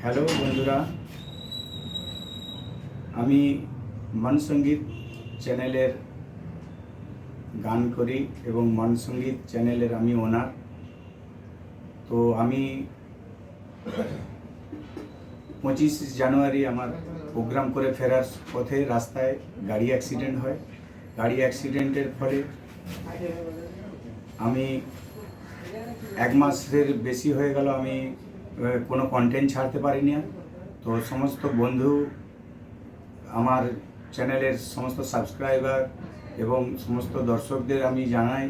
Hello বন্ধুরা, আমি মন সঙ্গীত চ্যানেলের গান করি এবং মন সঙ্গীত চ্যানেলের আমি ওনার। তো আমি 25 জানুয়ারি আমার প্রোগ্রাম করে ফেরার পথে রাস্তায় গাড়ি অ্যাক্সিডেন্ট হয়। গাড়ি অ্যাক্সিডেন্টের ফলে আমি 1 মাসের বেশি হয়ে গেল আমি কোনো কন্টেন্ট ছাড়তে পারিনি। তো সমস্ত বন্ধু, আমার চ্যানেলের সমস্ত সাবস্ক্রাইবার এবং সমস্ত দর্শকদের আমি জানাই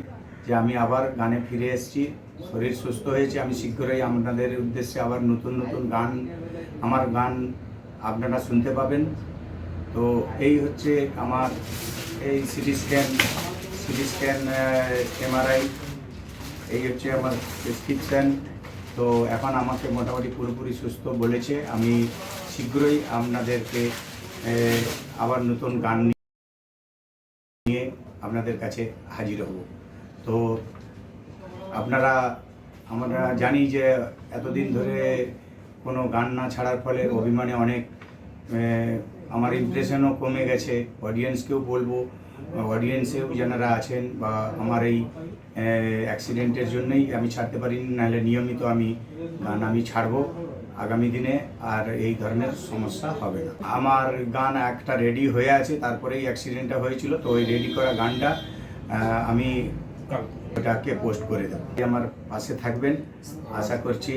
যে আমি আবার গানে ফিরে এসেছি, শরীর সুস্থ হয়েছে। আমি শীঘ্রই আপনাদের উদ্দেশ্যে আবার নতুন নতুন আমার গান আপনারা শুনতে পাবেন। তো এই হচ্ছে আমার এই সিটি স্ক্যান এমআরআই, এই হচ্ছে আমার প্রেসক্রিপশান। তো এখন আমাকে মোটামুটি পুরোপুরি সুস্থ বলেছে। আমি শীঘ্রই আপনাদেরকে আবার নতুন গান নিয়ে আপনাদের কাছে হাজির হব। তো আমরা জানি যে এতদিন ধরে কোনো গান না ছাড়ার ফলে অভিমানে অনেক আমার ইমপ্রেশনও কমে গেছে। অডিয়েন্সকেও বলবো, অডিয়েন্সেও যারা আছেন বা আমার এই অ্যাক্সিডেন্টের জন্যই আমি ছাড়তে পারিনি, নাহলে নিয়মিত গান ছাড়বো আগামী দিনে, আর এই ধরনের সমস্যা হবে না। আমার গান একটা রেডি হয়ে আছে, তারপরেই অ্যাক্সিডেন্টটা হয়েছিল। তো ওই রেডি করা গানটা আমি ওটাকে পোস্ট করে দেবো। আমার পাশে থাকবেন, আশা করছি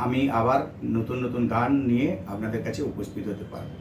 আমি আবার নতুন নতুন গান নিয়ে আপনাদের কাছে উপস্থিত হতে পারবো।